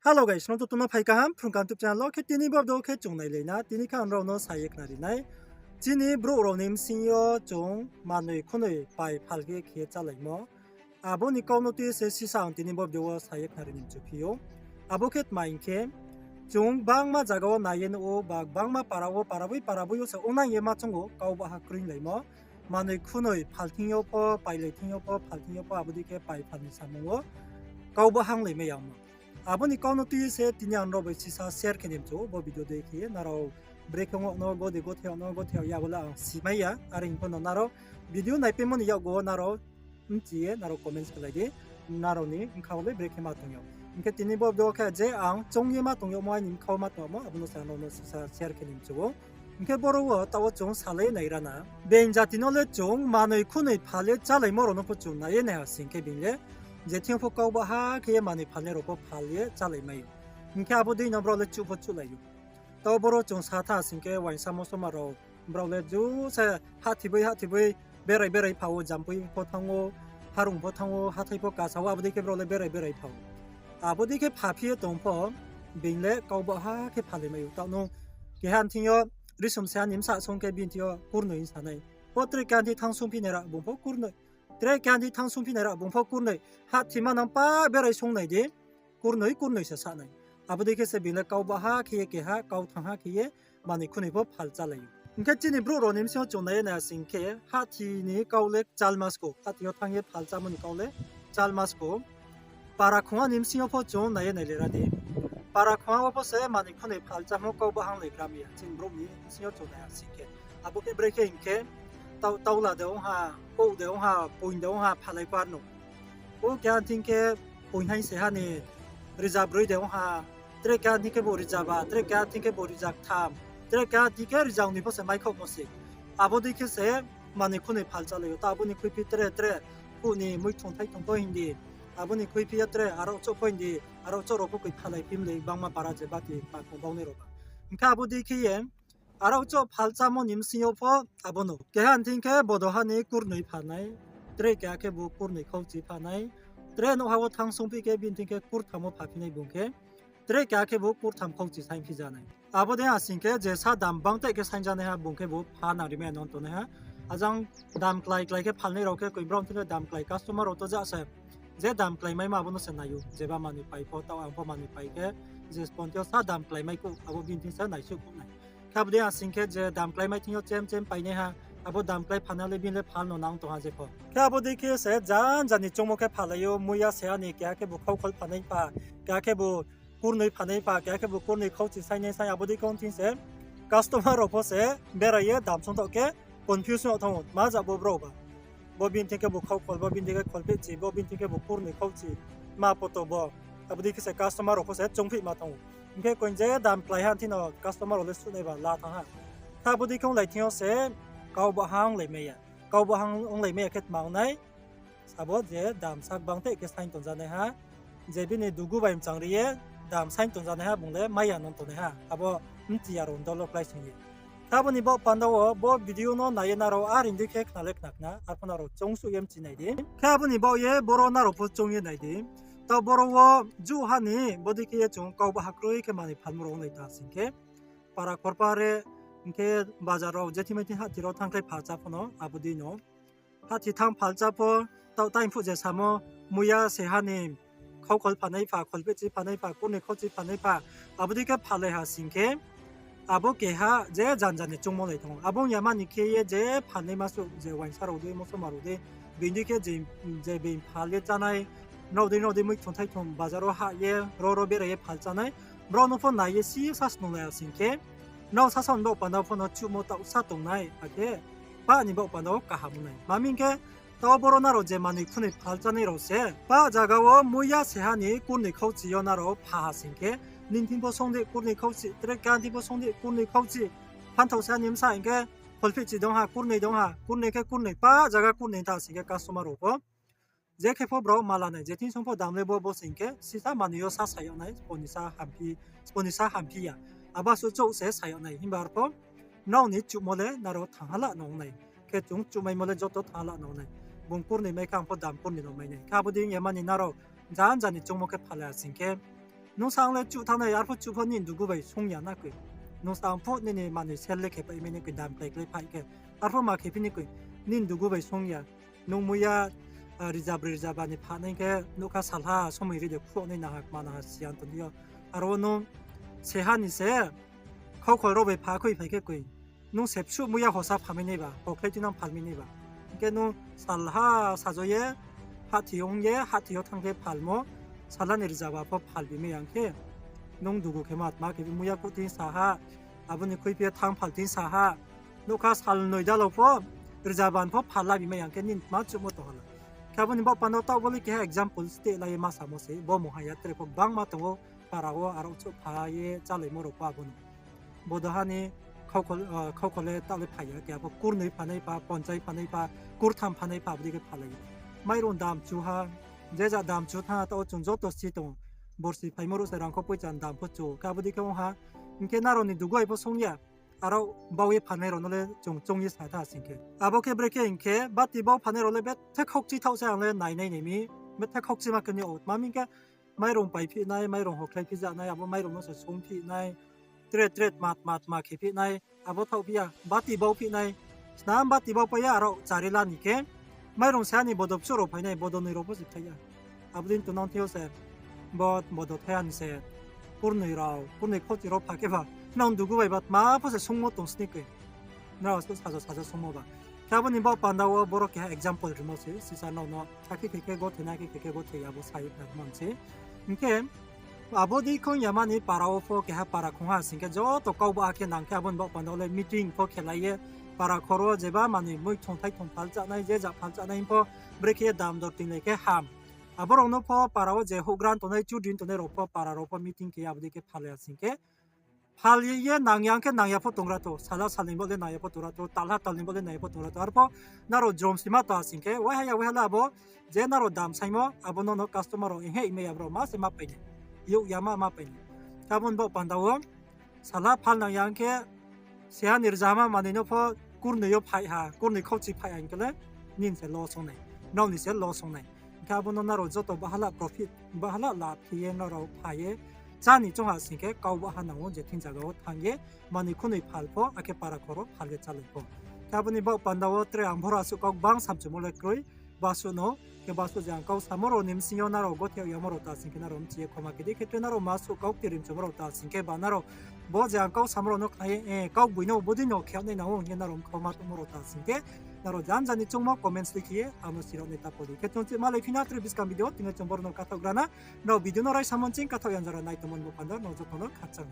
Hello guys, no to tuna phai kaham from kan tup channel ke tini bob do ke chung nai leina tini khan ro no sayak nari nai chini bro ro nim sinyo chung manui khunui pai phalge khe chalai mo abo ni kaw no ti se si saung tini bob do sayak nari nim chu phio abo khet main khe chung bangma jagao nayen o bag bangma parabui yo se onang ye ma chungo kaw ba ha kring lai mo manui khunui phalthing yo po pai lai thing yo po phalthing yo po abudi ke pai phani samongo kaw ba hang lai me yang 아버니 까노티 세 티냥 로베 시사 셰어 케님조 보 비디오 데키 나로 브레이킹 너 고데 고테오 너 고테오 야고라 시마야 아래 인포노 나로 비디오 나이페몬 야고 나로 지에 나로 코멘트 클라게 나로니 인카올레 브레이킹 마통요 인케 티니보 도카 제앙 종예마 동요 모아 님 카오마 토모 아부노 사노노 시사 셰어 케님조 인케 보로워 따워 종 살레 나이라나 벤자티노레 종 마노이 쿠노이 팔레 잘레 모로노 포추 나예 네하 싱케 빈레 제팅 포카우 바하 그에 많이 판내로고 팔리에 잘레마요. 인케 아버디 너브로레 쭈포쭈라요. 더보로 좀 사타 신케 완사모소마로 브로레 주세 하티브이 베레 파오 잠부이 포탕오 하룽 포탕오 하타이포 가사와 아버디케 브로레 베레 파오. 아버디케 파피에 동포 빈레 까우바하 케 팔레마요. 따노 게한팅요 리숨세한 님사 송케 빈티요 꾸르노 인사네. 포트리칸디 탕송피네라 봉포 꾸르노 Tre kandi thang sumpi nera bungpho kurnoi ha thima nang pa berai songnai di kurnoi se sanai abode ke se bile kau ba ha khiye ke ha kau thang ha khiye mani khuni bo phal chalai inke chini bro ro nim se chonai na singke ha thi ni kaule chalmas ko ha thi thang ye phal chamuni kaule chalmas ko para khwa nim se pho chon nai nai le ra di para khwa bo se mani khuni phal chamo kau ba hang le kramia chin bro ni se chonai singke aboke break inke tàu là đều ha ô đều ha bùn đều ha phá lại quan nụ ô cái anh cái bùn hay sẽ ha nè reserve rồi đều ha tre cái anh cái bộ reserve tre cái anh cái bộ reserve tham tre cái anh cái reserve này phải mai không một gì à bố đi cái sẽ mà này không này phá trả lại ta bố này khui pi tre bố này mới thong thay thong bơi đi à bố này khui pi tre à rồi chỗ bơi đi à rồi chỗ rồi bố khui phá lại phim này bằng mà para chế bắt đi mà không bao nhiêu rồi cái à bố đi cái em 아라우초 팔자모 님시요포 아보노 게한팅케 보도하니 꾸르누이 파나이 드레게아케 부 꾸르누이 커지 파나이 드레노 하고 탕송피게 빈팅케 꾸르타모 파피네 bunke 드레게아케 부 꾸르탐 커지 사임피자나이 아보데 아싱케 제사 담방테게 산자네 하 bunke 부 파나리메 논토네 하 아장 담클라이클라이케 팔네로케 코이브론티네 담클라이 카스토머 오토자세 제 담클라이 마이 마보노 세나유 제바마니 파이포 타와 앙포마니 파이케 제 스폰티오 사 담클라이 마이코 아보 빈팅사 나이슈 코나이 카브데 아싱케 제 담클라이 마이 팅요 잼 파이네 하 아보 담클라이 파나레 빈레 팔노 낭 동하제 포 카보데 케세 잔잔니 종목에 팔아요 무야 세아니 깨케 부 카우컬 파네 파 깨케 부 꾸르노이 파네 파 깨케 부 꾸르노이 카우치 사이네 사이 아보데 콘팅세 카스토마로 포세 베라예 담송도케 컨퓨전 어통 마자 보브로바 보빈 팅케 부 카우컬 보빈 디게 콜페치 보빈 팅케 부 꾸르노이 카우치 마 포토보 아보데 케세 카스토마로 포세 종피 마통 인케 코인제 담클라이 한티노 카스토마로 레스네바 라탕하 카보디 콩 라이팅요세 까우바항 레메야 까우바항 옹 레메야 켓 마우나이 사보 제 담삭 방테 게 사인 돈자네하 제비네 두구 바임 장리에 담 사인 돈자네하 봉레 마야 논토네하 아보 음티야로 돌로 플라이싱이 카보니 보 판다워 보 비디오노 나예나로 아린디 케 칼렉낙나 아포나로 종수 엠치나이디 카보니 보예 보로나로 보종이 나이디 또 보러워 주하니 뭐디키에 좀 까우바 하크로이케 많이 반무로 오는 있다 신게 para korpare 인케 바자로 제티메티 하티로 탕클 파자포노 아부디노 하티 탕 팔자포 또 타임푸제 사모 무야 세하님 카우콜 파네이파 콜베지 파네이파 꾸네 코지 파네이파 아부디케 팔레 하신게 아보케하 제 잔잔네 종모네 통 아봉 야마니케에 제 파네마수 제 완사로데 모소마로데 빈디케 제 빈 팔레잖아이 노디 muy 촌타이 촌 바자로 하예 로로베레 팔잖아이 브로노폰 나예 시 사스노나야 신케 너 사선 너 반다포노 추모타 우사동나이 아게 바니 보 반도 까하무나이 마민게 더보로나로 제마니 쿠니 팔자네로세 바자가워 무야 세하니 꾸니 코치요나로 파하신케 닌팅보 송데 꾸니 코치 드레간디보 송데 꾸니 코치 판토사님 사인게 콜피치 동하 꾸니 동하 꾸니케 꾸니 바자가 꾸니 다신게 까소마로고 제케포 브로 말라네 제틴 송포 담레보 보싱케 시사 마니요 사사요나이 스포니사 함피야 아바수 쪽세 사요나이 힘바르포 나오니 주모레 나로 탕할라 노나이 케중 주마이모레 조토 탕할라 노나이 봉꾸르니 메캉포 담꾸르니 노마이네 카부딩 예마니 나로 잔잔이 종목에 팔라싱케 농상래 쭈타네 야포 쭈퍼니 누구베 송야나 그 농상포 네네 마네 셀레 개빠이메네 그 담플레 파이게 아포 마케피니 그닌 누구베 송야 농무야 리자바니 파네게 노카 살하 소미리데 쿠오네 나학 마나 시안토디요 아로노 세하니세 코콜로베 파코이 파이게 농 셉슈 무야 호사 파미네바 오클레티난 팔미네바 이게 농 살하 사조예 하티용예 하티요 탕게 팔모 살라네 리자바포 팔비메 양케 농 누구 개맛 마케 무야 코틴 사하 아버니 코이피에 탕 팔틴 사하 노카 살노이달로포 리자반포 팔라비메 양케 닌 마츠 모토하나 카보니 바파노 타볼리 게 example 스테 라이 마사모세 보모하야 트레포 방마토 파라고 아로초 파예 잘레 모로 파보노 모도하니 카우콜레 딸레 파야 게아포 쿠르네 파네파 본자이 파네파 쿠르탐 파네파 브리게 팔레 마이론 담 주하 제자 담 주타 또 존조토 시동 보르시 파이모로 세랑 코포이잔 담 포초 카브디 경하 인케 나로니 누구 아이포 송야 아로 바위 파네로노레 종종이 사다 신케 아보케 브레케 인케 바티보 파네로레 베 택혹지 타우사랑레 나이네니미 메 택혹지 마크니 오마민케 마이론 파이피 나이 마이론 호클레 피자 나이 아보 마이론 노세 송피 나이 트레 마트 케피 나이 아보 타우피야 바티보 피 나이 스남 바티보 파야 아로 자리라니케 마이롱 세안이 보덥쇼로 파이네 보도느로 보십타야 아부딘 또 논티오세 보도 태안세 포르느이라우 포르느 코티로 파케바 나온 누구바이 밭 마포세 송모똥 스니크 나와서 사저 송모바 가보니 뭐 반다워 보로케 example 리모스 시사노노 타키 케케고 테나키 케케고 테야보 사이 나만체 이게 아보디 콘 야마니 파라오포 케하 파라콩하 싱게 저또 까우바케 난케 아본 뭐 반다올레 미팅 포케라이에 para khoro jeba mani moi thongthai thongphal chanai je japal chanai pho breke dam dor tinai ke ham aborong no pho parao je hogran tonai chudin tonai ro pho para ro pho meeting ke abdi ke phale asin ke phali ye nangyang ke nangya pho tongra to sala salin bole naya pho tora to talha talin bole naya pho tora to arpo naro drum sima to asin ke wa ya la bo je naro dam saimo abono no customer ro he ime abro ma se ma pe yu yama ma pe kabon bo pandawo sala phal nangyang ke sia nirjama manino pho kurneyo phaiha kurne khochi phaiha inkele ninse lo sonai noni se lo sonai kabono naro joto bahala profit bahala la phiye naro phaye chani chonga singke kawba hanango je thinjago thangye mani khunei phalpo ake para khoro phalge chalepo kaboni ba pandawo tre ambhora su kok bang samchumole kroi basuno ke basu jang kau samoro nimsinyo naro gothe yamoro ta singke naro mchie khoma ke dekhe naro masu kok tirim chumoro ta singke ba naro bo jang kau samoro no khai kau buino bodino khyaune nawo nge naro khoma tumoro ta singke naro janjani chungmo comments likhiye amo siro neta podi ke tonche malai finatre biskam video tinga chombor no katograna no video no rai samonching katho yanjara nai tomon bo pandar no jotono khachang